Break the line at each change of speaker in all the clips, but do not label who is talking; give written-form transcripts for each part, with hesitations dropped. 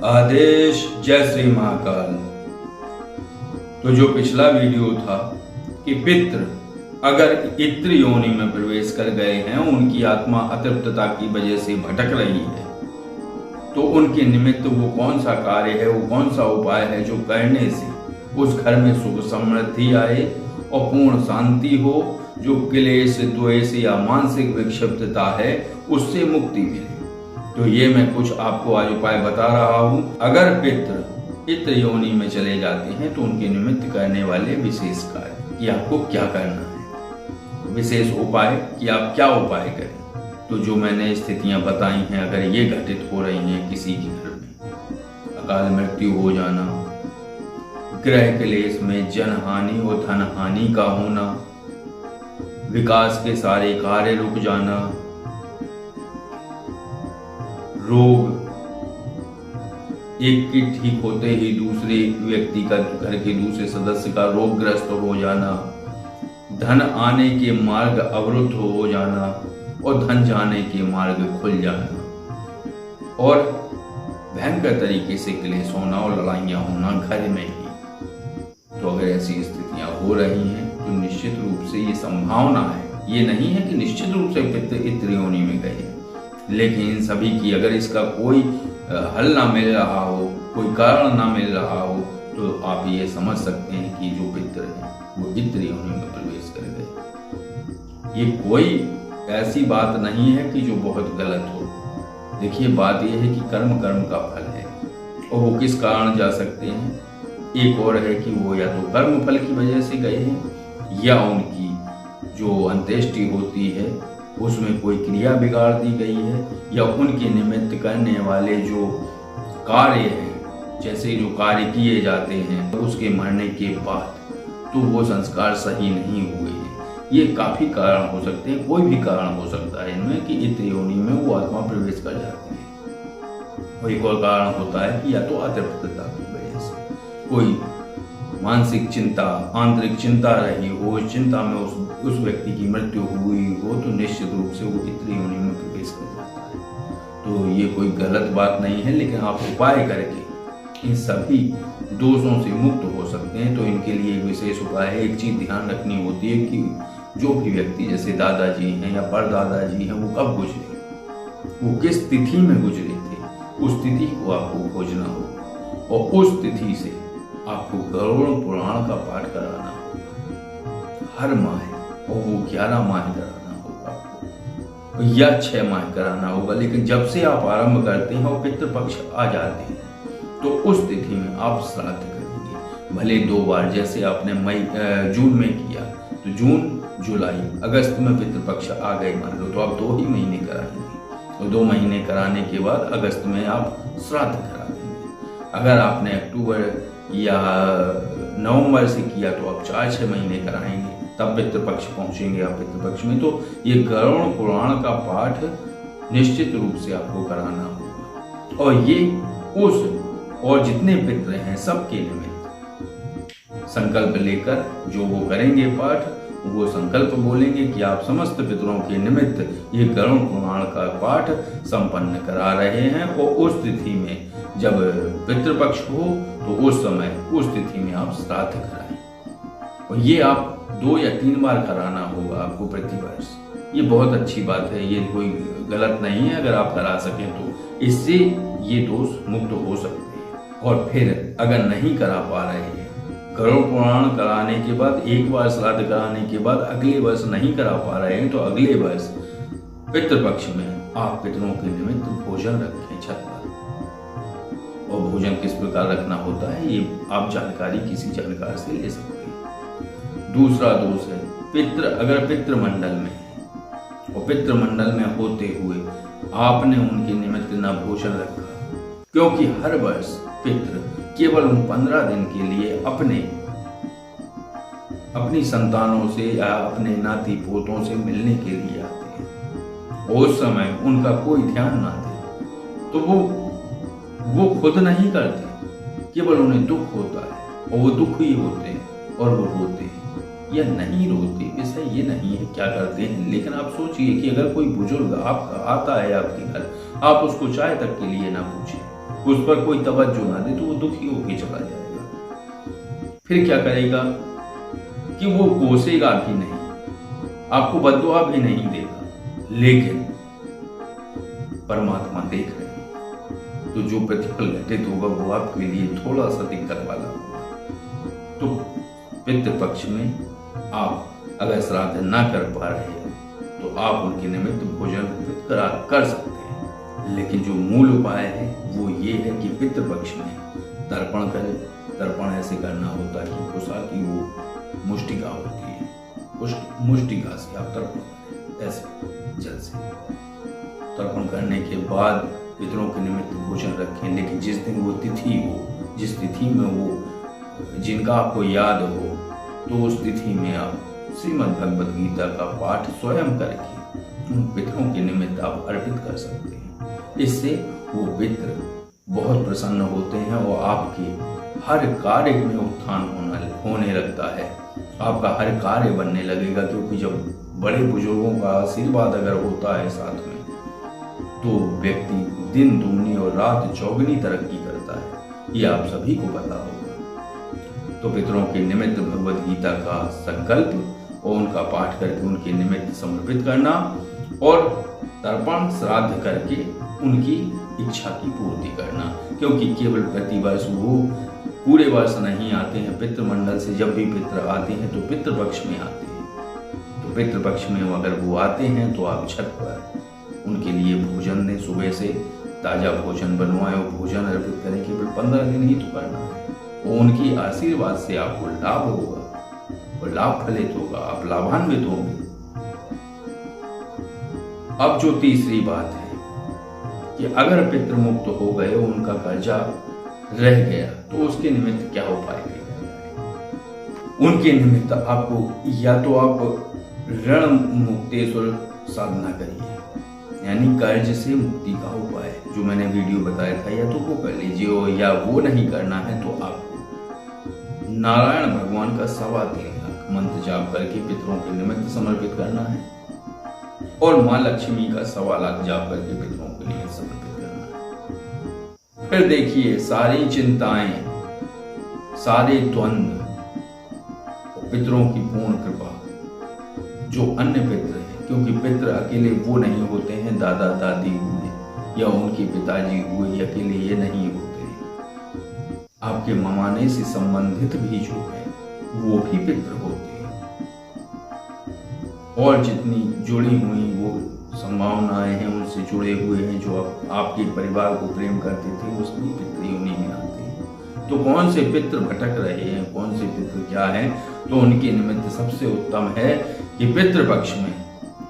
आदेश जय श्री महाकाल। तो जो पिछला वीडियो था कि पितृ अगर इत्र योनि में प्रवेश कर गए हैं, उनकी आत्मा अतृप्तता की वजह से भटक रही है, तो उनके निमित्त वो कौन सा कार्य है, वो कौन सा उपाय है जो करने से उस घर में सुख समृद्धि आए और पूर्ण शांति हो, जो क्लेश द्वेष या मानसिक विक्षिप्तता है उससे मुक्ति मिले। तो ये मैं कुछ आपको आज उपाय बता रहा हूँ। अगर पितृ इत्र योनि में चले जाते हैं तो उनके निमित्त करने वाले विशेष कार्य कि आपको क्या करना है, विशेष उपाय कि आप क्या उपाय करें। तो जो मैंने स्थितियां बताई हैं, अगर ये घटित हो रही हैं किसी के घर में, अकाल मृत्यु हो जाना, गृह क्लेश में जन हानि और धन हानि का होना, विकास के सारे कार्य रुक जाना, रोग एक के ठीक होते ही दूसरे व्यक्ति का, घर के दूसरे सदस्य का रोगग्रस्त हो जाना, धन आने के मार्ग अवरुद्ध हो जाना और धन जाने के मार्ग खुल जाना और भयंकर तरीके से क्लेश होना और लड़ाइयाँ होना घर में ही। तो अगर ऐसी स्थितियां हो रही हैं तो निश्चित रूप से ये संभावना है, ये नहीं है कि निश्चित रूप से पितृ इत्र योनि में गए, लेकिन इन सभी की अगर इसका कोई हल ना मिल रहा हो, कोई कारण ना मिल रहा हो, तो आप ये समझ सकते हैं कि जो पितृ है वो इत्र योनि में प्रवेश कर गए। ये कोई ऐसी बात नहीं है कि जो बहुत गलत हो। देखिए, बात यह है कि कर्म कर्म का फल है और वो किस कारण जा सकते हैं। एक और है कि वो या तो कर्म फल की वजह से गए हैं या उनकी जो अंत्येष्टि होती है उसमें कोई क्रिया बिगाड़ दी गई है, या उनके निमित्त करने वाले जो कार्य हैं, जैसे जो कार्य किए जाते हैं उसके मरने के बाद तो वो संस्कार सही नहीं हुए हैं। ये काफी कारण हो सकते हैं, कोई भी कारण हो सकता है इनमें कि इत्र योनि में वो आत्मा प्रवेश कर जाती है। और एक और कारण होता है कि या तो अतृप्तता की वजह से कोई मानसिक चिंता, आंतरिक चिंता रही हो, इस चिंता में उस व्यक्ति की मृत्यु हुई हो, तो निश्चित रूप से वो इत्र योनि में प्रवेश कर जाता है। तो ये कोई गलत बात नहीं है, लेकिन आप उपाय करके इन सभी दोषों से मुक्त हो सकते हैं। तो इनके लिए एक विशेष उपाय है। एक चीज ध्यान रखनी होती है कि जो भी व्यक्ति, जैसे दादाजी हैं या परदादाजी हैं, वो कब गुजरे, वो किस तिथि में गुजरे थे, उस तिथि को आपको खोजना हो और उस तिथि से आपको गरुड़ पुराण का पाठ कराना होगा हर माह, और वो 11 माह कराना होगा आपको या 6 माह कराना होगा। लेकिन जब से आप आरंभ करते हैं और पितृपक्ष आ जाते हैं तो उस तिथि में आप श्राद्ध करेंगे। भले 2 बार, जैसे आपने जून में किया तो जून, जुलाई, अगस्त में पितृपक्ष आ गए मान लो, तो आप 2 ही महीने कराएंगे और 2 महीने कराने के बाद अगस्त में आप श्राद्ध करा देंगे। अगर आपने अक्टूबर या नवंबर से किया तो आप 4-6 महीने कराएंगे, तब पितृपक्ष पहुंचेंगे आप पितृपक्ष में। तो ये गरुड़ पुराण का पाठ निश्चित रूप से आपको कराना होगा और ये उस और जितने पितृ हैं सबके निमित्त संकल्प लेकर जो वो करेंगे पाठ, वो संकल्प बोलेंगे कि आप समस्त पितरों के निमित्त ये गरुड़ पुराण का पाठ संपन्न करा रहे हैं और उस तिथि में जब पितृपक्ष हो तो उस समय उस तिथि में आप श्राद्ध कराएं। और ये आप 2 या 3 बार कराना होगा आपको प्रति वर्ष। ये बहुत अच्छी बात है, ये कोई गलत नहीं है। अगर आप करा सकें तो इससे ये दोष मुक्त हो सकते हैं। और फिर अगर नहीं करा पा रहे हैं, गरुड़ पुराण कराने के बाद, एक बार श्राद्ध कराने के बाद अगले वर्ष नहीं करा पा रहे हैं, तो अगले वर्ष पितृपक्ष में आप पितरों के निमित्त भोजन रखें छत पर। और भोजन किस प्रकार रखना होता है ये आप जानकारी किसी जानकार से ले सकते हैं। दूसरा दोष है पितृ अगर पितृमंडल में है और पितृमंडल में होते हुए आपने उनके निमित्त न भोजन रखा, क्योंकि हर वर्ष पितृ केवल उन 15 दिन के लिए अपनी संतानों से या अपने नाती पोतों से मिलने के लिए आते हैं। उस समय उनका कोई ध्यान ना दे तो वो खुद नहीं करते, केवल उन्हें दुख होता है और वो दुख ही होते हैं और वो रोते हैं या नहीं रोते, विषय ये नहीं है क्या करते हैं। लेकिन आप सोचिए कि अगर कोई बुजुर्ग आपका आता है आपके घर, आप उसको चाय तक के लिए ना पूछें, उस पर कोई तवज्जो ना दे तो वो दुखी होकर चला जाएगा। फिर क्या करेगा कि वो कोसेगा भी नहीं, आपको बद्दुआ भी नहीं देगा, लेकिन परमात्मा देख रहे हैं, तो जो प्रतिफल घटित होगा वो आपके लिए थोड़ा सा दिक्कत वाला होगा। तो पितृपक्ष में आप अगर श्राद्ध ना कर पा रहे हैं तो आप उनके निमित्त भोजन कर सकते हैं, लेकिन जो मूल उपाय है वो ये है कि पितृपक्ष में तर्पण करें। तर्पण ऐसे करना होता है कि कुशा की वो मुष्टिका होती है, उस मुष्टिका से आप तर्पण करें, ऐसे जल से तर्पण करने के बाद पितरों के निमित्त भोजन रखें। लेकिन जिस दिन वो तिथि हो, जिस तिथि में वो जिनका आपको याद हो, तो उस तिथि में आप श्रीमद् भगवद गीता का पाठ स्वयं करके उन पितरों के निमित्त आप अर्पित कर सकते हैं। इससे वो पितर बहुत प्रसन्न होते हैं और आपके हर कार्य में उत्थान होने लगता है, आपका हर कार्य बनने लगेगा। क्योंकि जब बड़े बुजुर्गों का आशीर्वाद अगर होता है साथ में, तो व्यक्ति दिन दूनी और रात चौगुनी तरक्की करता है, ये आप सभी को पता होगा। तो पितरों के निमित्त भगवद गीता का संकल्प और उनका पाठ करके उनके निमित्त समर्पित करना और तर्पण श्राद्ध करके उनकी इच्छा की पूर्ति करना। क्योंकि केवल प्रतिवर्ष वो पूरे वर्ष नहीं आते हैं, पितृमंडल से जब भी पितृ आते हैं तो पितृपक्ष में आते हैं। तो पितृपक्ष में अगर वो आते हैं तो आप छत पर उनके लिए भोजन दें, सुबह से ताजा भोजन बनवाएं और भोजन अर्पित करें। केवल 15 दिन ही तो करना है, और उनकी आशीर्वाद से आपको लाभ होगा और लाभ फलित होगा, आप लाभान्वित होंगे। अब जो तीसरी बात है कि अगर पितृ मुक्त हो गए, उनका कर्जा रह गया, तो उसके निमित्त क्या उपाय किया जाए। उनके निमित्त आपको या तो आप ऋण मुक्तेश्वर साधना करिए, यानी कर्ज से मुक्ति का उपाय जो मैंने वीडियो बताया था, या तो वो कर लीजिए, और या वो नहीं करना है तो आपको नारायण भगवान का 3.25 लाख मंत्र जाप करके पितरों के निमित्त समर्पित करना है, और माँ लक्ष्मी का 1.25 लाख जाप करके पितरों के निमित्त समर्पित करना है। फिर देखिए, सारी चिंताएं, सारे द्वंद्व, पितरों की पूर्ण कृपा, जो अन्य पितर हैं, क्योंकि पितर अकेले वो नहीं होते हैं, दादा दादी हुए या उनके पिताजी हुए, अकेले ये नहीं होते हैं, आपके ममाने से संबंधित भी जो है वो भी पितर होते हैं। और जितनी जुड़ी हुई वो संभावनाएं हैं, उनसे जुड़े हुए हैं, जो आपके परिवार को प्रेम करते थे, वो सभी पितृ उन्हीं में आते हैं। तो कौन से पितृ भटक रहे हैं, कौन से पितृ क्या हैं, तो उनके निमित्त सबसे उत्तम है कि पितृपक्ष में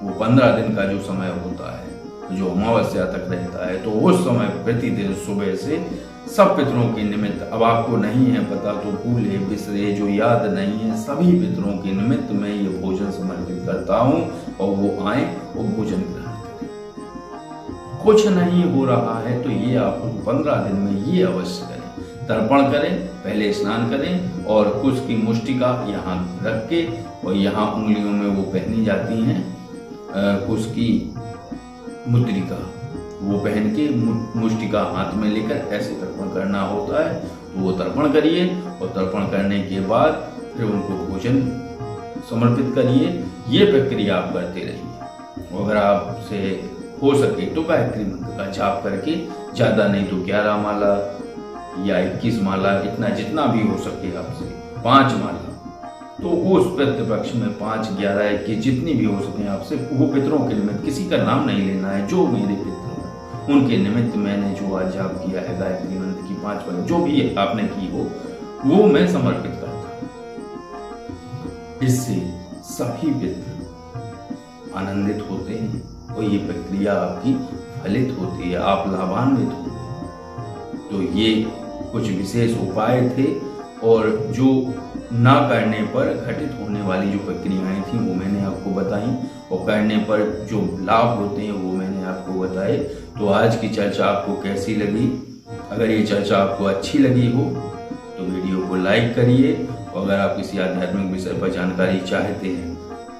वो 15 दिन का जो समय होता है, जो अमावस्या तक रहता है, तो उस समय प्रतिदिन सुबह से सब पितरों के निमित्त, अब आपको नहीं है पता तो भूले बिसरे जो याद नहीं है, सभी पितरों के निमित्त मैं ये भोजन समर्पित करता हूँ, और वो आए और भोजन ग्रहण करें। कुछ नहीं हो रहा है तो ये आप 15 दिन में ये अवश्य करें, तर्पण करें, पहले स्नान करें, और कुश की मुष्टिका यहाँ रख के, और यहाँ उंगलियों में वो पहनी जाती हैं कुश की मुद्रिका, वो पहन के मुष्टिका हाथ में लेकर ऐसे तर्पण करना होता है। तो वो तर्पण करिए, और तर्पण करने के बाद फिर उनको भोजन समर्पित करिए। ये प्रक्रिया आप करते रहिए। अगर आपसे हो सके तो गायत्री मंत्र का जाप करके, ज़्यादा नहीं तो 11 माला या 21 माला, इतना जितना भी हो सके आपसे, 5 माला, तो उस पितृपक्ष में 5, 11, 21 जितनी भी हो सके आपसे, वो पितरों के निमित्त, किसी का नाम नहीं लेना है, जो मेरे पितर हो उनके निमित्त मैंने जो आज जाप किया है गायत्री मंत्र की 5 बार, जो भी आपने की हो, वो मैं समर्पित करता हूँ। इससे सभी पितर आनंदित होते हैं और ये प्रक्रिया आपकी फलित होती है, आप लाभान्वित होते हैं। तो ये कुछ विशेष उपाय थे, और जो ना करने पर घटित होने वाली जो प्रक्रियाएं थी वो मैंने आपको बताई, और करने पर जो लाभ होते हैं वो मैंने आपको बताए। तो आज की चर्चा आपको कैसी लगी? अगर ये चर्चा आपको अच्छी लगी हो तो वीडियो को लाइक करिए, और अगर आप किसी आध्यात्मिक विषय पर जानकारी चाहते हैं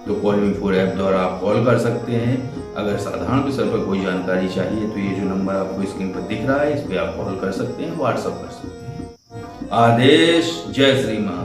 तो कॉल मी 4 ऐप द्वारा आप कॉल कर सकते हैं। अगर साधारण विषय पर कोई जानकारी चाहिए तो ये जो नंबर आपको स्क्रीन पर दिख रहा है इस पे आप कॉल कर सकते हैं, व्हाट्सएप कर सकते हैं। आदेश। जय श्री महाकाल।